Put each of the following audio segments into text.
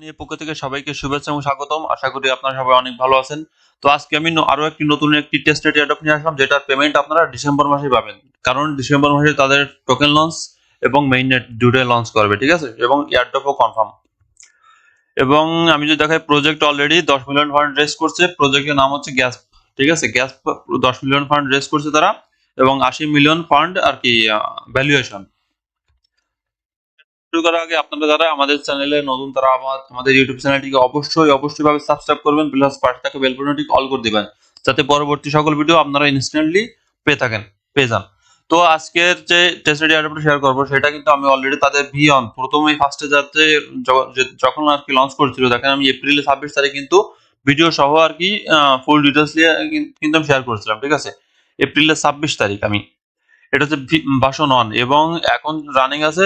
নিয়ে পক্ষ থেকে সবাইকে শুভেচ্ছা এবং স্বাগতম। আশা করি আপনারা সবাই অনেক ভালো আছেন। তো আজকে আমি আরো একটি নতুন একটি টেস্টনেট এয়ারড্রপ নিয়ে আসলাম, যেটার পেমেন্ট আপনারা ডিসেম্বর মাসে পাবেন। কারণ ডিসেম্বর মাসে তাদের টোকেন লঞ্চ এবং মেইননেট দুটোই লঞ্চ করবে, ঠিক আছে, এবং এয়ারড্রপও কনফার্ম। এবং আমি যদি দেখাই, project already 10 million fund raise করছে। প্রজেক্টের নাম হচ্ছে গ্যাস, ঠিক আছে। গ্যাস 10 মিলিয়ন ফান্ড রেজ করছে তারা, এবং 80 মিলিয়ন ফান্ড আর কি ভ্যালুয়েশন। শুরু করার আগে আপনারা যারা আমাদের চ্যানেলে নতুন, তারা আমাদের ইউটিউব চ্যানেলটিকে অবশ্যই ভাবে সাবস্ক্রাইব করবেন, প্লাস পাশে থাকা বেল বাটনটি অল করে দিবেন, যাতে পরবর্তী সকল ভিডিও আপনারা ইনস্ট্যান্টলি পেয়ে যান। তো আজকের যে টেস্ট অ্যাডাপ্টার শেয়ার করবো, সেটা কিন্তু আমি অলরেডি তাদের ভিয়ন প্রথমেই ফার্স্টে যাতে যখন আর কি লঞ্চ করছিল, দেখেন আমি এপ্রিল 26 তারিখ কিন্তু ভিডিও সহ আর কি ফুল ডিটেলস নিয়ে কিন্তু আমি শেয়ার করেছিলাম, ঠিক আছে। এপ্রিলের 26 তারিখ আমি, এটা হচ্ছে ভার্সন 1, এবং এখন রানিং আছে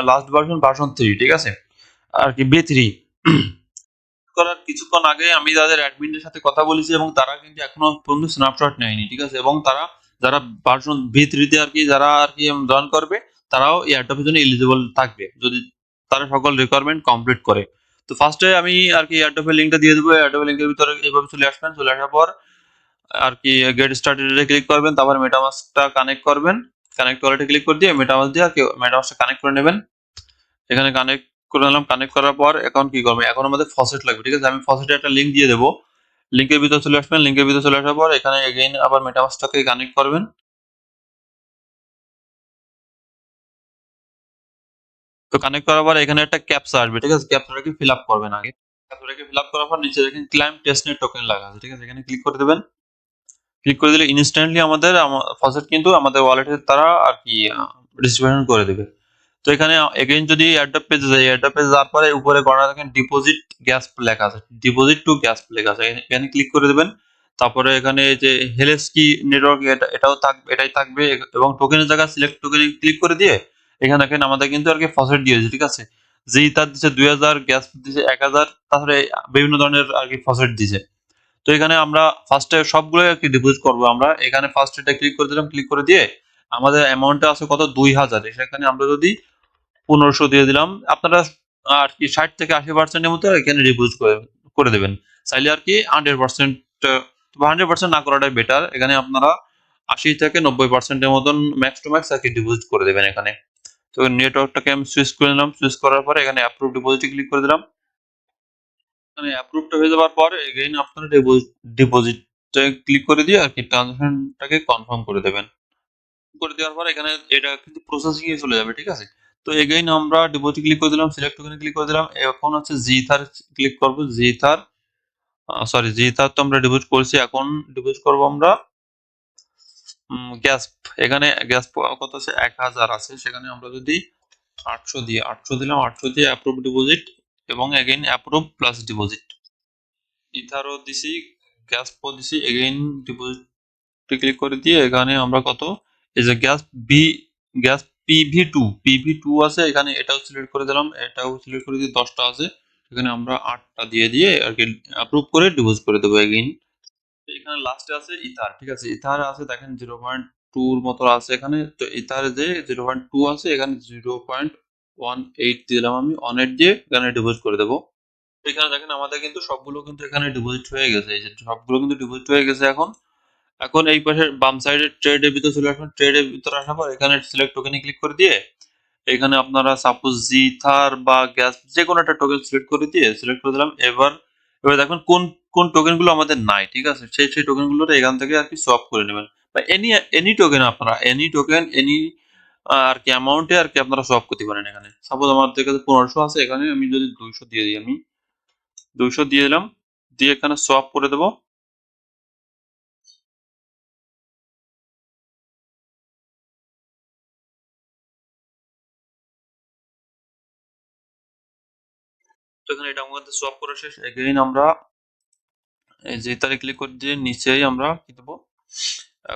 লাস্ট ভার্সন 3, ঠিক আছে, আর কি B3 করার কিছুক্ষণ আগে আমি তাদের অ্যাডমিনদের সাথে কথা বলেছি, এবং তারা কিন্তু এখনো পর্যন্ত স্ন্যাপশট নেয়নি, ঠিক আছে। এবং তারা যারা ভার্সন B3 তে আর কি যারা আর কি জয়েন করবে, তারাও এয়ারড্রপের জন্য এলিজিবল থাকবে, যদি তারা সকল রিকোয়ারমেন্ট কমপ্লিট করে। তো ফার্স্টে আমি আর কি এয়ারড্রপের লিঙ্কটা দিয়ে দেবো। এয়ারড্রপের লিঙ্কের ভিতরে এইভাবে চলে আসবেন। চলে আসার পর আর কি গেট স্টার্টেডে ক্লিক করবেন, তারপর মেটামাস্কটা কানেক্ট করবেন। কানেক্ট ওয়ালেটে ক্লিক করে দিয়ে মেটামাস্ক দিয়ে আর কি মেটামাস্কটা কানেক্ট করে নেবেন। এখানে কানেক্ট করে নিলাম। কানেক্ট করার পর এখন কি করবেন, এখন আমাদের ফসেট লাগবে, ঠিক আছে। আমি ফসেটে একটা লিঙ্ক দিয়ে দেবো। লিঙ্কের ভিতরে চলে আসবেন। লিঙ্কের ভিতরে চলে আসার পর এখানে এগেইন আবার মেটামাস্কটাকে কানেক্ট করবেন। তো কানেক্ট করার পর এখানে একটা ক্যাপচা আসবে, ঠিক আছে। ক্যাপচাটাকে ফিল আপ করবেন আগে। ক্যাপচাটাকে ফিল আপ করার পর নিচে দেখেন ক্লাইম টেস্টনেট টোকেন লাগা আছে, ঠিক আছে। এখানে ক্লিক করে দেবেন। ক্লিক করে দিলে ইনস্ট্যান্টলি আমাদের ফসেট কিন্তু আমাদের ওয়ালেটে তারা আর কি ডিস্ট্রিবিউশন করে দেবে। তো এখানে এগেইন যদি অ্যাড্রপ পেজে যাই, অ্যাড্রপ পেজে যাওয়ার পরে উপরে কর্নার দেখেন ডিপোজিট গ্যাস লেখা আছে, ডিপোজিট টু গ্যাস লেখা আছে, এখানে ক্লিক করে দেবেন। তারপরে এখানে যে হেলেস কি নেটওয়ার্ক, এটাও থাকবে, এটাই থাকবে। এবং টোকেনের জায়গা সিলেক্ট টোকেনে ক্লিক করে দিয়ে এখানে দেখেন আমাদের কিন্তু আর কি ফসেট দিয়েছে, ঠিক আছে। যে ইথার দিচ্ছে 2000, গ্যাস দিচ্ছে 1000, তারপরে বিভিন্ন ধরনের আর কি ফসেট দিছে। তো এখানে আমরা ফার্স্টে সবগুলো আর কি ডিপোজিট করবো। আমরা এখানে ফার্স্ট এটা ক্লিক করে দিলাম। ক্লিক করে দিয়ে আমাদের অ্যামাউন্টটা আছে কত, 2000। সেখানে আমরা যদি 1500 দিয়ে দিলাম, আপনারা আর কি 60 থেকে 80% মতো এখানে ডিপোজিট করে দেবেন। চাইলে আর কি 100%, 100% না করাটাই বেটার। এখানে আপনারা 80 থেকে 90% মতন ম্যাক্স টু ম্যাক্স আর কি ডিপোজিট করে দেবেন এখানে। তো নেটওয়ার্কটাকে আমি সুইচ করে নিলাম। সুইচ করার পরে এখানে অ্যাপ্রুভ ডিপোজিটে ক্লিক করে দিলাম। মানে অ্যাপ্রুভড হয়ে যাওয়ার পর এগেইন আপনারা ডিপোজিটে ক্লিক করে দিয়ে আর কি ট্রানজাকশনটাকে কনফার্ম করে দেবেন। করে দেওয়ার পর এখানে এটা কিন্তু প্রসেসিং এ চলে যাবে, ঠিক আছে। তো এগেইন আমরা ডিপোজিট ক্লিক করে দিলাম, সিলেক্ট ওখানে ক্লিক করে দিলাম। এখন হচ্ছে জিথার ক্লিক করব। জিথার, সরি, জিথার তো আমরা ডিপোজিট করেছি। এখন ডিপোজিট করব আমরা গ্যাস। এখানে গ্যাস কত আছে, 1000 আছে। সেখানে আমরা যদি 800 দিলাম, 800 দিয়ে অ্যাপ্রুভ ডিপোজিট, এবং এগেইন অ্যাপ্রুভ প্লাস ডিপোজিট। ইথারও দিছি, গ্যাস দিছি, এগেইন ডিপোজিট ক্লিক করে দিয়ে এখানে আমরা কত, এই যে বি গ্যাস পিভি টু আছে এখানে, এটাও সিলেক্ট করে দিলাম। এটাও সিলেক্ট করে দিয়ে 10টা আছে, এখানে আমরা 8টা দিয়ে আর কি অ্যাপ্রুভ করে ডিপোজিট করে দেবো এগেইন। এখানে লাস্টে আছে ইথার, ঠিক আছে। ইথার আছে দেখেন 0.2 মতো আছে এখানে। তো ইথার যে 0.2 আছে, এখানে 0.18 দিলাম আমি। 18 দিয়ে এখানে ডিপোজিট করে দেবো। এখানে দেখেন আমাদের কিন্তু সবগুলো কিন্তু এখানে ডিপোজিট হয়ে গেছে। এই যে সবগুলো কিন্তু ডিপোজিট হয়ে গেছে। এখন এখন এই পাশে বাম সাইডে ট্রেডের ভিতরে চলে আসবেন। ট্রেডের ভিতরে আসার পর এখানে সিলেক্ট টোকেনে ক্লিক করে দিয়ে এখানে আপনারা সাপোজ জিথার বা গ্যাস যে কোনো একটা টোকেন সিলেক্ট করে দিয়ে সিলেক্ট করে দিলাম। এবার এবার দেখুন কোন কোন টোকেন গুলো আমাদের নাই, ঠিক আছে। সেই টোকেন গুলো এখান থেকে আর কি সোয়াপ করে নেবেন, বা এনি এনি টোকেন, আপনারা এনি টোকেন এনি আর কি অ্যামাউন্টে আর কি আপনারা সোয়াপ করতে পারেন। এখানে সাপোজ আমার কাছে 1500 আছে, এখানে আমি যদি 200 দিয়ে দিই, আমি 200 দিয়ে দিলাম, দিয়ে এখানে সোয়াপ করে দেবো। তো এখানে এটা আমাদের সোয়াপ করা শেষ। এগেইন আমরা এই যে তারে ক্লিক করে দিয়ে নিচেই আমরা কি দেবো,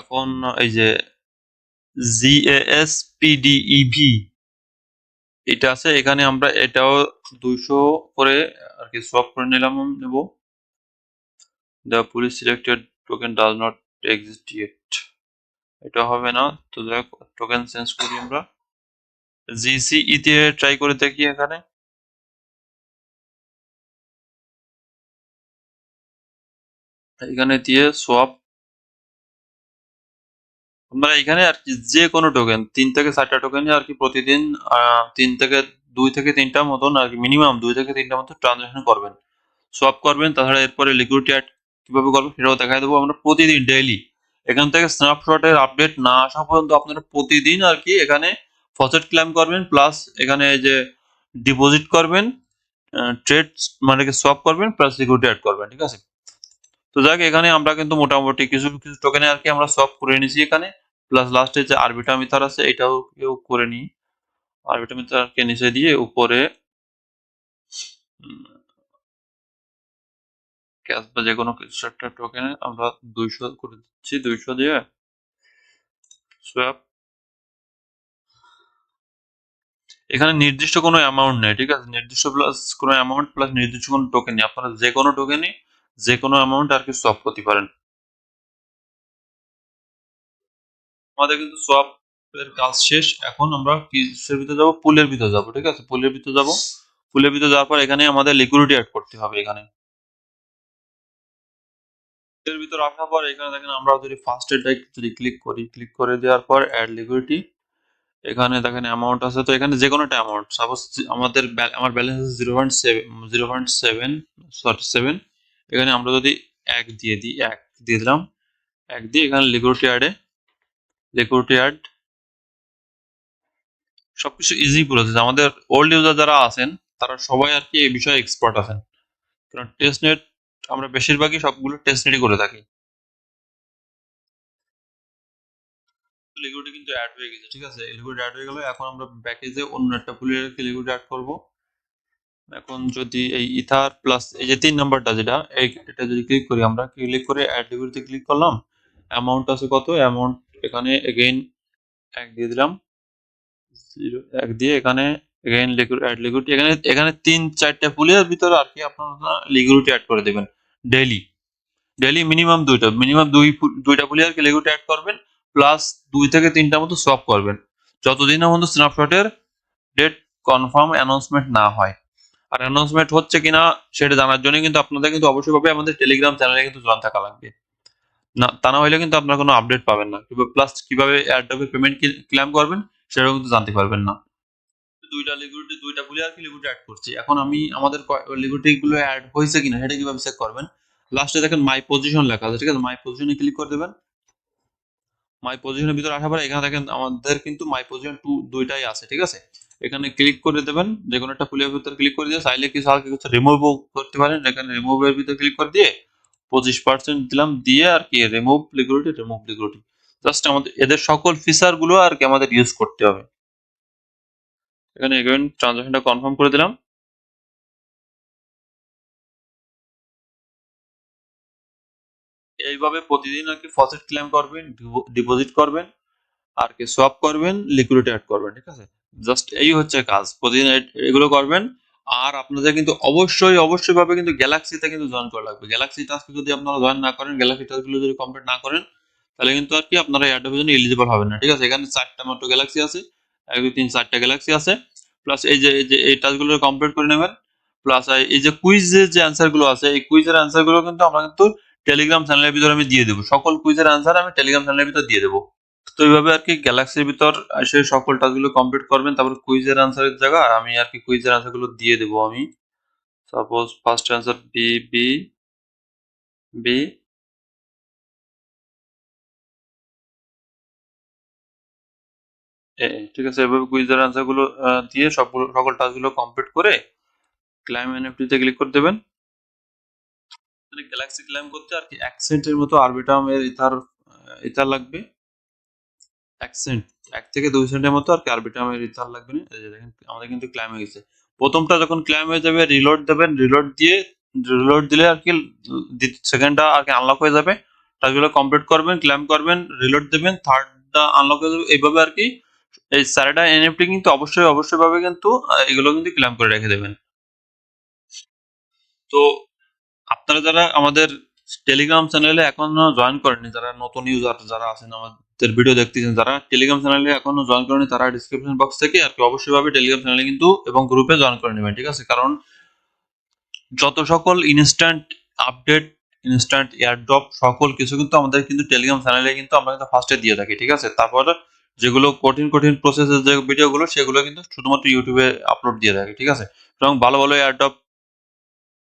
এখন এই যে GASPDEV এটা আছে, এখানে আমরা এটাও 200 করে আর কি সোয়াপ করে নেব। The police selected token does not exist yet, এটা হবে না। তো দেখ টোকেন চেঞ্জ করি আমরা, GCE দিয়ে ট্রাই করে দেখি। এখানে এখানে দিয়ে সোয়াপ আপনারা এখানে আর কি যে কোনো টোকেন 3 থেকে 4টা টোকেনই আর কি প্রতিদিন 3 থেকে 2 থেকে 3টা মতন আর কি মিনিমাম 2 থেকে 3টা মতো ট্রানজাকশন করবেন, সোয়াপ করবেন। তাছাড়া এরপরে লিকুইডিটি অ্যাড কিভাবে করবেন সেটাও দেখাই দেবো আমরা প্রতিদিন ডেইলি। এখান থেকে স্ন্যাপশটের আপডেট না আসা পর্যন্ত আপনারা প্রতিদিন আর কি এখানে ফসেট ক্লেম করবেন, প্লাস এখানে এই যে ডিপোজিট করবেন, ট্রেড মানে সোয়াপ করবেন, প্লাস সিকিউরিটি অ্যাড করবেন, ঠিক আছে। তো যাক এখানে আমরা কিন্তু মোটামুটি কিছু কিছু টোকেনে আর কি আমরা সোয়াপ করে নিয়েছি এখানে, প্লাস লাস্টে যে আরবিটা মিটার আছে এটাও কেউ করে নিই। আরবিটা মিটারকে নিচে দিয়ে উপরে ক্যাশ বা যে কোনো কিছু একটা টোকেনে আমরা 200 করে দিচ্ছি, 200 দিয়ে সোয়াপ। এখানে নির্দিষ্ট কোনো অ্যামাউন্ট নেই, ঠিক আছে, নির্দিষ্ট প্লাস কোনো অ্যামাউন্ট প্লাস নির্দিষ্ট কোনো টোকেন নেই, আপনারা যে কোনো টোকেনই যে কোনো অ্যামাউন্ট আর কি সোয়াপ করতে পারেন। আমাদের কিন্তু সোয়াপ এর কাজ শেষ। এখন আমরা কিসের ভিতরে যাব, পুলের ভিতরে যাব, ঠিক আছে, পুলের ভিতরে যাব। পুলের ভিতরে যাওয়ার পর এখানে আমাদের লিকুইডিটি অ্যাড করতে হবে। এখানে এর ভিতরে আসার পর এখানে দেখেন আমরা যদি ফার্স্ট এডটা যদি ক্লিক করি, ক্লিক করে দেওয়ার পর অ্যাড লিকুইডিটি, এখানে দেখেন অ্যামাউন্ট আছে, তো এখানে যে কোনো একটা অ্যামাউন্ট সাপোজ আমাদের আমার ব্যালেন্স আছে 0.7 7, এখানে আমরা যদি 1 দিয়ে দিই, 1 দিয়ে দিলাম, 1 দিয়ে এখানে লিকুইডিটি অ্যাড সবকিছু ইজি প্রসেস। আমাদের ওল্ড ইউজার যারা আছেন তারা সবাই আর কি এই বিষয়ে এক্সপার্ট আছেন, কারণ টেস্টনেট আমরা বেশিরভাগই সবগুলো টেস্টনেটই করে থাকি। লিকুইডিটি কিন্তু অ্যাড হয়ে গেছে, ঠিক আছে, লিকুইডিটি অ্যাড হয়ে গেল। এখন আমরা প্যাকেজে অন্য একটা পুলের লিকুইডিটি অ্যাড করব। এখন যদি এই ইথার প্লাস এই যে 3 নাম্বারটা যেটা এটা যদি ক্লিক করি, আমরা ক্লিক করে অ্যাড লিকুইডিটি ক্লিক করলাম, অ্যামাউন্ট আছে কত, অ্যামাউন্ট এখানে এগেইন 1 দিয়ে দিলাম, 1 দিয়ে এখানে এগেইন অ্যাড লিকুইডিটি, এখানে এখানে 3-4টা পুলের ভিতরে আর কি আপনারা লিকুইডিটি অ্যাড করে দেবেন ডেইলি। ডেইলি মিনিমাম দুইটা পুলে আর কি লিকুইডিটি অ্যাড করবেন, প্লাস 2 থেকে 3টা মতো সোয়াপ করবেন, যতদিন না পর্যন্ত স্ন্যাপশটের ডেট কনফার্ম অ্যানাউন্সমেন্ট না হয়। আর অ্যানাউন্সমেন্ট হচ্ছে কিনা সেটা জানার জন্য কিন্তু আপনাদের কিন্তু অবশ্যই ভাবে আমাদের টেলিগ্রাম চ্যানেলে কিন্তু জয়েন থাকা লাগবে, না তা না হলে কিন্তু আপনারা কোনো আপডেট পাবেন না, প্লাস কিভাবে অ্যাডোবে পেমেন্ট ক্লেম করবেন সেটাও কিন্তু জানতে পারবেন না। দুইটা বলে আর কি লিকুইডিটি অ্যাড করছি। এখন আমি আমাদের লিকুইডিটি গুলো অ্যাড হয়েছে কিনা সেটা কিভাবে চেক করবেন, লাস্টে দেখেন মাই পজিশন লেখা আছে, ঠিক আছে, মাই পজিশনে ক্লিক করে দেবেন। মাই পজিশনের ভিতরে আসার পরে এখানে দেখেন আমাদের কিন্তু মাই পজিশন দুইটাই আছে, ঠিক আছে, এখানে ক্লিক করে দেবেন, যে কোনো একটা ফুলের ভিতরে ক্লিক করে দিয়ে চাইলে কিছু আর কিছু রিমুভও করতে পারেন, এখানে রিমুভের ভিতরে ক্লিক করে দিয়ে 25% দিলাম, দিয়ে আর কি রিমুভ লিকুইডিটি জাস্ট আমাদের এদের সকল ফিচার গুলো আর কি আমাদের ইউজ করতে হবে। এখানে এগেইন ট্রানজাকশনটা কনফার্ম করে দিলাম। এইভাবে প্রতিদিন আর কি ফসেট ক্লেম করবেন, ডিপোজিট করবেন, আর কি সোয়াপ করবেন, লিকুইডিটি অ্যাড করবেন, ঠিক আছে, জাস্ট এই হচ্ছে কাজ, প্রতিদিন এগুলো করবেন। আর আপনাদের কিন্তু অবশ্যই ভাবে কিন্তু গ্যালাক্সিতে কিন্তু জয়েন করা লাগবে। গ্যালাক্সি টাস্ক যদি আপনারা জয়েন না করেন, গ্যালাক্সি টাস্কগুলো যদি কমপ্লিট না করেন, তাহলে কিন্তু আর কি আপনারা এয়ারটেলের জন্য এলিজিবল হবেন না, ঠিক আছে। এখানে 4টা মাত্র গ্যালাক্সি আছে, 1 2 3 4টা গ্যালাক্সি আছে, প্লাস এই যে এই টাস্কগুলো কমপ্লিট করে নেবেন, প্লাস এই যে কুইজের যে অ্যান্সার গুলো আছে, এই কুইজের অ্যান্সার গুলো কিন্তু আমরা কিন্তু টেলিগ্রাম চ্যানেলের ভিতরে আমি দিয়ে দেবো, সকল কুইজের অ্যান্সার আমি টেলিগ্রাম চ্যানেলের ভিতর দিয়ে দেবো। তো এইভাবে আর কি গ্যালাক্সির ভিতর এসে সকল টাস্কগুলো কমপ্লিট করবেন, তারপর কুইজের আনসারের জায়গায় আমি আর কি কুইজের আনসারগুলো দিয়ে দেবো। আমি suppose first answer B B B, ঠিক আছে, এভাবে কুইজের আনসারগুলো দিয়ে সকল টাস্কগুলো কমপ্লিট করে ক্লাইম এনএফটিতে ক্লিক করে দেবেন। গ্যালাক্সি ক্লাইম করতে আর কি 1 সেন্টের মতো আরবিটাম এর ইথার লাগবে, 1 সেন্ট, 1 থেকে 2 সেন্টের মতো আর কি আরবিটামের ইথার লাগবে না। এই যে দেখেন আমাদের কিন্তু ক্লাইম হয়ে গেছে। প্রথমটা যখন ক্লাইম হয়ে যাবে রিলোড দেবেন, রিলোড দিলে আর কি সেকেন্ডটা আর কি আনলক হয়ে যাবে, টাস্কগুলো কমপ্লিট করবেন, ক্লাইম করবেন, রিলোড দেবেন, থার্ডটা আনলক হয়ে যাবে, এইভাবে আর কি এই স্যারেটা এনএফটি কিন্তু অবশ্যই ভাবে কিন্তু এগুলো কিন্তু ক্লাইম করে রেখে দেবেন। তো আপনারা যারা আমাদের টেলিগ্রাম চ্যানেলে এখনো জয়েন করেননি, যারা নতুন ইউজার যারা আছেন আমাদের ভিডিও দেখতেছেন, যারা টেলিগ্রাম চ্যানেলে এখনো জয়েন করেনি, তারা ডিসক্রিপশন বক্স থেকে আর কি অবশ্যই ভাবে টেলিগ্রাম চ্যানেলে কিন্তু এবং গ্রুপে জয়েন করে নেবেন, ঠিক আছে, কারণ যত সকল ইনস্ট্যান্ট আপডেট ইনস্ট্যান্ট এয়ারড্রপ সকল কিছু কিন্তু আমাদের কিন্তু টেলিগ্রাম চ্যানেলে কিন্তু আমরা কিন্তু ফার্স্টে দিয়ে থাকি, ঠিক আছে? তারপর যেগুলো কঠিন প্রসেসের যে ভিডিওগুলো সেগুলো কিন্তু শুধুমাত্র ইউটিউবে আপলোড দিয়ে থাকি, ঠিক আছে? এবং ভালো এয়ারড্রপ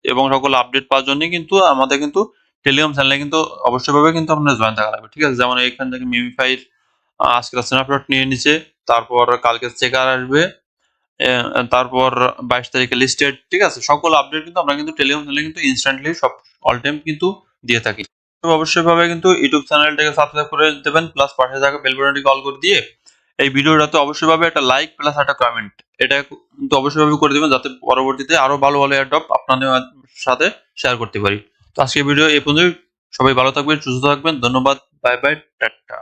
এবং সকল আপডেট পাওয়ার জন্য কিন্তু আমাদের কিন্তু টেলিগ্রাম চ্যানেলে কিন্তু অবশ্যইভাবে কিন্তু আপনার জয়েন থাকা লাগবে, ঠিক আছে? যেমন এখান থেকে মিমিফাইর আজকের স্ন্যাপশট নিয়ে নিচে, তারপর কালকে চেকার আসবে, তারপর 22 তারিখে লিস্টেড, ঠিক আছে? সকল আপডেট কিন্তু আমরা কিন্তু টেলিগ্রাম চ্যানেলে কিন্তু ইনস্ট্যান্টলি সব অল টাইম কিন্তু দিয়ে থাকি। তো অবশ্যইভাবে কিন্তু ইউটিউব চ্যানেলটাকে সাবস্ক্রাইব করে দেবেন, প্লাস পাশে থাকা বেল বাটনটি কল করে দিয়ে এই ভিডিওটাতে অবশ্যইভাবে একটা লাইক প্লাস একটা কমেন্ট এটা কিন্তু অবশ্যইভাবে করে দিবেন, যাতে পরবর্তীতে আরো ভালো এয়ারড্রপ আপনাদের সাথে শেয়ার করতে পারি। তো আজকের ভিডিও এই পর্যন্তই। সবাই ভালো থাকবেন, সুস্থ থাকবেন। ধন্যবাদ। Bye bye. টাটা।